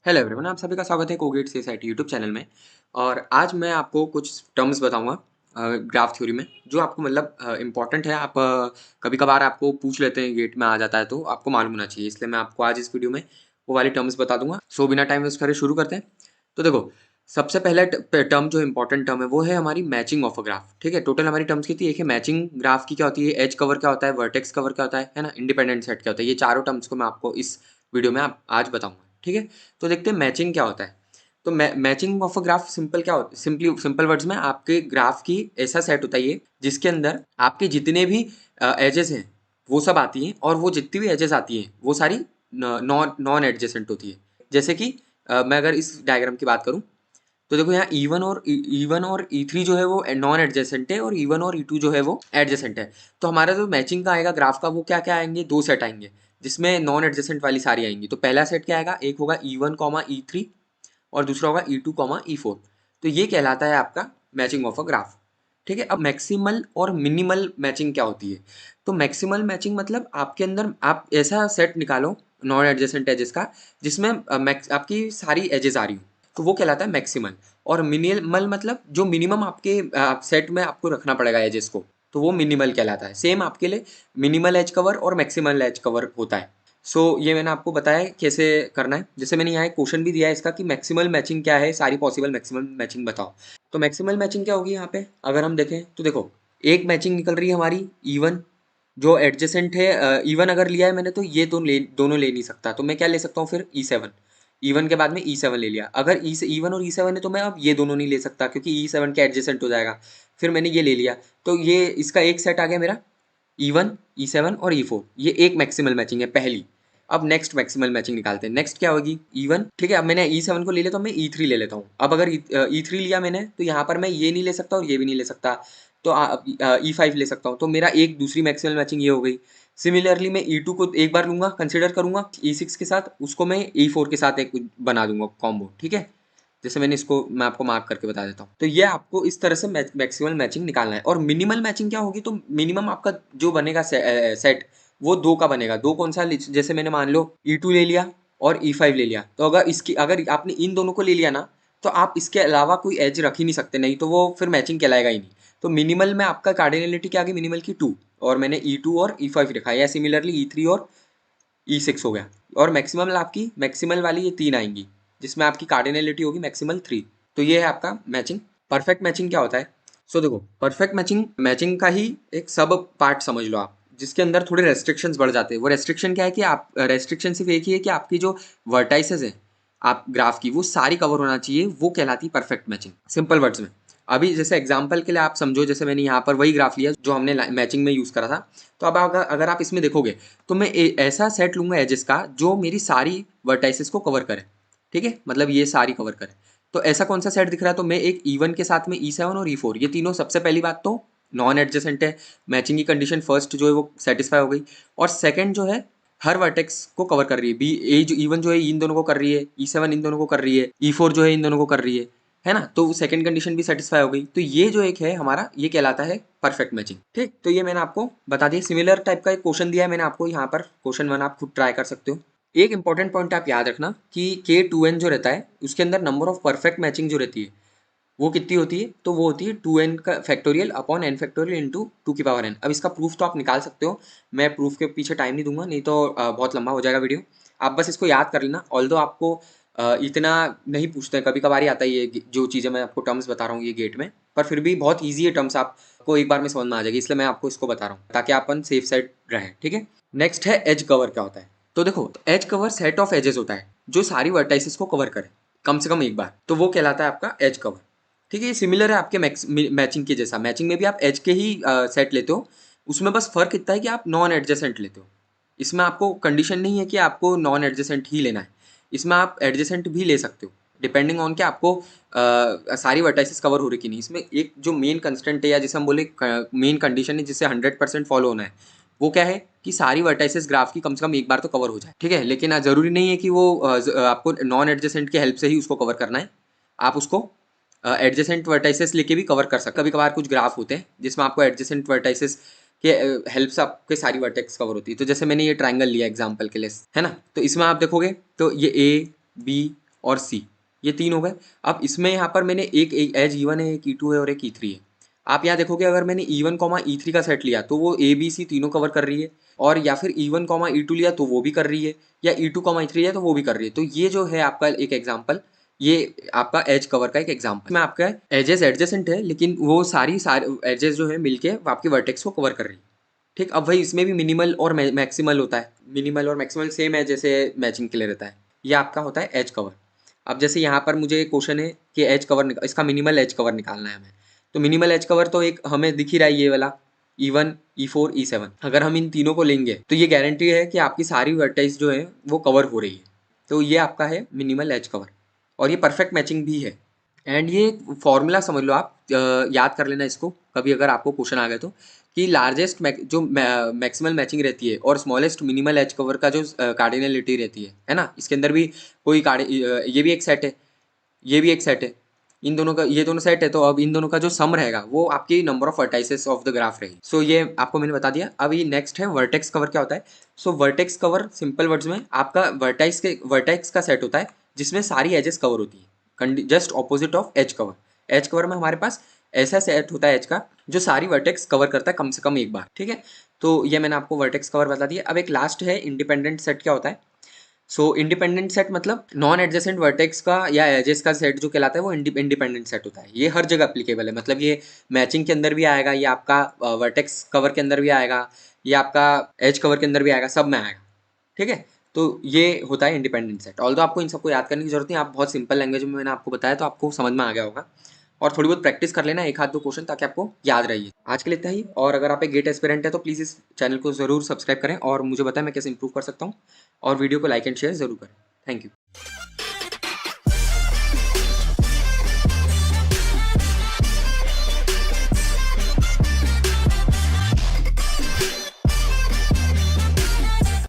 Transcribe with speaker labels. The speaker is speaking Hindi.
Speaker 1: हेलो एवरीवन, आप सभी का स्वागत है कोगेट से साइट यूट्यूब चैनल में। और आज मैं आपको कुछ टर्म्स बताऊंगा ग्राफ थ्योरी में, जो आपको मतलब इम्पॉर्टेंट है। आप कभी कभार आपको पूछ लेते हैं, गेट में आ जाता है, तो आपको मालूम होना चाहिए। इसलिए मैं आपको आज इस वीडियो में वो वाली टर्म्स बता दूंगा। सो बिना टाइम वेस्ट करे शुरू करते हैं। तो देखो, सबसे पहले टर्म जो इंपॉर्टेंट टर्म है वो है हमारी मैचिंग ऑफ अ ग्राफ। ठीक है, टोटल हमारी टर्म्स की थी। एक है मैचिंग ग्राफ की क्या होती है, एज कवर क्या होता है, वर्टेक्स कवर क्या होता है ना, इंडिपेंडेंट सेट क्या होता है। ये चारों टर्म्स को मैं आपको इस वीडियो में आज बताऊंगा। ठीक है, तो देखते हैं मैचिंग क्या होता है। तो matching of a graph simple क्या होता है, सिंपल वर्ड्स में आपके ग्राफ की ऐसा सेट होता है ये, जिसके अंदर आपके जितने भी एजेस हैं वो सब आती हैं, और वो जितनी भी एजेस आती हैं वो सारी नॉन नॉन एडजेसेंट होती है। जैसे कि मैं अगर इस डायग्राम की बात करूं, तो देखो यहाँ E1 और E3 जो है वो नॉन एडजेसेंट है, और E1 और E2 जो है वो एडजेसेंट है। तो हमारा जो मैचिंग का आएगा ग्राफ का, वो क्या क्या आएंगे, दो सेट आएंगे जिसमें नॉन एडजेसेंट वाली सारी आएंगी। तो पहला सेट क्या आएगा, एक होगा E1, E3, और दूसरा होगा E2, E4। तो ये कहलाता है आपका मैचिंग ऑफ अ ग्राफ। ठीक है, अब मैक्सिमल और मिनिमल मैचिंग क्या होती है। तो मैक्सिमल मैचिंग मतलब आपके अंदर आप ऐसा सेट निकालो नॉन एडजेसेंट एजेस का, जिसमें आपकी सारी एजेस आ रही हो, तो वो कहलाता है मैक्सिमल। और मिनिमल मतलब जो मिनिमम आपके सेट में आपको रखना पड़ेगा एजेस को, तो वो मिनिमल कहलाता है। सेम आपके लिए मिनिमल एज कवर और मैक्सिमल एज कवर होता है। ये मैंने आपको बताया है कैसे करना है। जैसे मैंने यहाँ एक क्वेश्चन भी दिया है इसका कि मैक्सिमल मैचिंग क्या है, सारी पॉसिबल मैक्सिमल मैचिंग बताओ। तो मैक्सिमल मैचिंग क्या होगी यहाँ पे, अगर हम देखें तो देखो, एक मैचिंग निकल रही है हमारी E1 जो एडजेसेंट है। E1 अगर लिया है मैंने, तो ये दोनों ले नहीं सकता, तो मैं क्या ले सकता हूँ फिर, E7। E1 के बाद में E7 ले लिया। अगर E1 और E7 है तो मैं अब ये दोनों नहीं ले सकता, क्योंकि E7 के एडजेसेंट हो जाएगा। फिर मैंने ये ले लिया, तो ये इसका एक सेट आ गया मेरा, E1, E7 और E4। ये एक मैक्सिमल मैचिंग है पहली। अब नेक्स्ट मैक्सिमल मैचिंग निकालते हैं। नेक्स्ट क्या होगी, E1। ठीक है, अब मैंने E7 को ले लेता हूँ, मैं E3 ले लेता हूँ। अब अगर E3 लिया मैंने, तो यहाँ पर मैं ये नहीं ले सकता और ये भी नहीं ले सकता, तो E5 ले सकता हूँ। तो मेरा एक दूसरी मैक्सिमल मैचिंग ये हो गई। सिमिलरली मैं E2 को एक बार लूंगा, कंसिडर करूंगा E6 के साथ, उसको मैं E4 के साथ एक बना दूंगा कॉम्बो। ठीक है, जैसे मैंने इसको मैं आपको मार्क करके बता देता हूँ। तो ये आपको इस तरह से मैक्सिमल मैचिंग निकालना है। और मिनिमल मैचिंग क्या होगी, तो मिनिमम आपका जो बनेगा सेट, वो दो का बनेगा। दो कौन सा, जैसे मैंने मान लो E2 ले लिया और E5 ले लिया, तो अगर आपने इन दोनों को ले लिया ना, तो आप इसके अलावा कोई एज रख ही नहीं सकते, नहीं तो वो फिर मैचिंग कहलाएगा ही नहीं। तो मिनिमल में आपका कार्डिनलिटी क्या आ गई, मिनिमल की 2, और मैंने E2 और E5 रखा है, या सिमिलरली E3 और E6 हो गया। और मैक्सिमम आपकी मैक्सिमल वाली ये तीन आएंगी, जिसमें आपकी कार्डिनलिटी होगी मैक्सिमल 3। तो ये है आपका मैचिंग। परफेक्ट मैचिंग क्या होता है, देखो, परफेक्ट मैचिंग मैचिंग का ही एक सब पार्ट समझ लो आप, जिसके अंदर थोड़े रेस्ट्रिक्शंस बढ़ जाते हैं। वो रेस्ट्रिक्शन क्या है कि आप रेस्ट्रिक्शन सिर्फ एक ही है कि आपकी जो वर्टाइसेस है आप ग्राफ की, वो सारी कवर होना चाहिए, वो कहलाती है परफेक्ट मैचिंग, सिंपल वर्ड्स में। अभी जैसे एग्जांपल के लिए आप समझो, जैसे मैंने यहाँ पर वही ग्राफ लिया जो हमने मैचिंग में यूज करा था। तो अब अगर आप इसमें देखोगे, तो मैं ऐसा सेट लूंगा एजेस का जो मेरी सारी वर्टाइसेस को कवर करे। ठीक है, मतलब ये सारी कवर करे। तो ऐसा कौन सा सेट दिख रहा है, तो मैं एक E1 के साथ में E7 और E4, ये तीनों सबसे पहली बात तो नॉन एडजेसेंट है। मैचिंग की कंडीशन फर्स्ट जो है वो सेटिस्फाई हो गई। और सेकंड जो है, हर वर्टेक्स को कवर कर रही है। बी ए जो E1 जो है इन दोनों को कर रही है, E7 इन दोनों को कर रही है, E4 जो है इन दोनों को कर रही है ना। तो सेकंड कंडीशन भी सेटिस्फाई हो गई। तो ये जो एक है हमारा, ये कहलाता है परफेक्ट मैचिंग। ठीक, तो ये मैंने आपको बता दिया। सिमिलर टाइप का एक क्वेश्चन दिया है मैंने आपको यहाँ पर, क्वेश्चन 1 आप खुद ट्राई कर सकते हो। एक इंपॉर्टेंट पॉइंट आप याद रखना कि K2n जो रहता है, उसके अंदर नंबर ऑफ परफेक्ट मैचिंग जो रहती है वो कितनी होती है, तो वो होती है 2n का factorial upon n factorial into 2 की पावर n। अब इसका प्रूफ तो आप निकाल सकते हो, मैं प्रूफ के पीछे टाइम नहीं दूंगा, नहीं तो बहुत लंबा हो जाएगा वीडियो। आप बस इसको याद कर लेना। ऑल्दो आपको इतना नहीं पूछते हैं, कभी कभार ही आता है ये जो चीज़ें मैं आपको टर्म्स बता रहा हूँ ये गेट में, पर फिर भी बहुत ईजी है टर्म्स, आपको एक बार में समझ में आ जाएगी, इसलिए मैं आपको इसको बता रहा हूँ ताकि अपन सेफ साइड रहें। ठीक है, नेक्स्ट है एज कवर क्या होता है। तो देखो, edge cover set of edges होता है जो सारी वर्टाइसेस को कवर करे कम से कम एक बार, तो वो कहलाता है आपका एज कवर। ठीक है, ये सिमिलर है आपके मैचिंग के जैसा। मैचिंग में भी आप एज के ही सेट लेते हो, उसमें बस फर्क इतना है कि आप नॉन एडजेसेंट लेते हो। इसमें आपको कंडीशन नहीं है कि आपको नॉन एडजेसेंट ही लेना है, इसमें आप एडजेसेंट भी ले सकते हो, डिपेंडिंग ऑन कि आपको सारी वर्टाइसेस कवर हो रही कि नहीं। इसमें एक जो मेन कंस्टेंट है, या जिसे हम बोले मेन कंडीशन है, जिससे 100% फॉलो होना है, वो क्या है कि सारी वर्टाइसेस ग्राफ की कम से कम एक बार तो कवर हो जाए। ठीक है, लेकिन ज़रूरी नहीं है कि वो आपको नॉन एडजेसेंट की हेल्प से ही उसको कवर करना है। आप उसको एडजेसेंट वर्टाइसेस लेके भी कवर कर सकते। कभी कभार कुछ ग्राफ होते हैं जिसमें आपको एडजेसेंट वर्टाइसेस के हेल्प से आपके सारी वर्टेक्स कवर होती है। तो जैसे मैंने ये ट्राइंगल लिया एग्जांपल के लिए, है ना, तो इसमें आप देखोगे तो ये A, B और सी, ये 3 हो गए। अब इसमें यहाँ पर मैंने एक एज E1 है, एक E2 है और एक E3 है। आप यहाँ देखोगे अगर मैंने E1, E3 का सेट लिया तो वो ABC तीनों कवर कर रही है, और या फिर E1, E2 लिया तो वो भी कर रही है, या E2, E3 लिया तो वो भी कर रही है। तो ये जो है आपका एक एग्जाम्पल, ये आपका एज कवर का एक एग्जाम्पल में आपका एजेस एडजेसेंट है, लेकिन वो सारी एजेस जो है मिलके आपके वर्टेक्स को कवर कर रही है। ठीक, अब वही इसमें भी मिनिमल और मैक्सिमल होता है। मिनिमल और मैक्सिमल सेम है जैसे मैचिंग के लिए रहता है। ये आपका होता है एज कवर। अब जैसे यहाँ पर मुझे क्वेश्चन है कि एज कवर इसका मिनिमल एज कवर निकालना है हमें, तो मिनिमल एज कवर तो एक हमें दिख ही रहा है, ये वाला E1, E4, E7। अगर हम इन तीनों को लेंगे तो ये गारंटी है कि आपकी सारी वर्टेक्स जो है वो कवर हो रही है। तो ये आपका है मिनिमल एज कवर, और ये परफेक्ट मैचिंग भी है। एंड ये फॉर्मूला समझ लो आप, याद कर लेना इसको कभी अगर आपको क्वेश्चन आ गए तो, कि लार्जेस्ट जो मैक्सिमल मैचिंग रहती है और स्मॉलेस्ट मिनिमल एज कवर का जो कार्डिनलिटी रहती है ना, इसके अंदर भी कोई ये भी एक सेट है, ये भी एक सेट है, इन दोनों का, ये दोनों सेट है, तो अब इन दोनों का जो सम रहेगा वो आपकी number of vertices of the graph रहेगी। सो ये आपको मैंने बता दिया। अब ये नेक्स्ट है वर्टेक्स कवर क्या होता है। सो वर्टेक्स कवर सिंपल वर्ड्स में आपका वर्टेक्स का सेट होता है जिसमें सारी एजेस कवर होती है, just opposite of edge cover. Edge cover में हमारे पास ऐसा सेट होता है एज का जो सारी वर्टेक्स कवर करता है कम से कम एक बार। ठीक है, तो ये मैंने आपको वर्टेक्स कवर बता दिया। अब एक लास्ट है इंडिपेंडेंट सेट क्या होता है। सो इंडिपेंडेंट सेट मतलब नॉन एडजेसेंट वर्टेक्स का या एजेस का सेट जो कहलाता है वो इंडिपेंडेंट सेट होता है। ये हर जगह अप्लीकेबल है, मतलब ये मैचिंग के अंदर भी आएगा, ये आपका वर्टेक्स कवर के अंदर भी आएगा, ये आपका एज कवर के अंदर भी आएगा, सब में आएगा। ठीक है, तो ये होता है इंडिपेंडेंट सेट। ऑल्दो आपको इन सबको याद करने की जरूरत नहीं, आप बहुत सिंपल लैंग्वेज में मैंने आपको बताया तो आपको समझ में आ गया होगा। और थोड़ी बहुत प्रैक्टिस कर लेना, एक हाथ दो क्वेश्चन, ताकि आपको याद रहिए। आज के लिए इतना ही, और अगर आप एक गेट एस्पिरेंट है तो प्लीज़ इस चैनल को जरूर सब्सक्राइब करें और मुझे बताएं मैं कैसे इंप्रूव कर सकता हूँ, और वीडियो को लाइक एंड शेयर जरूर करें। Thank you.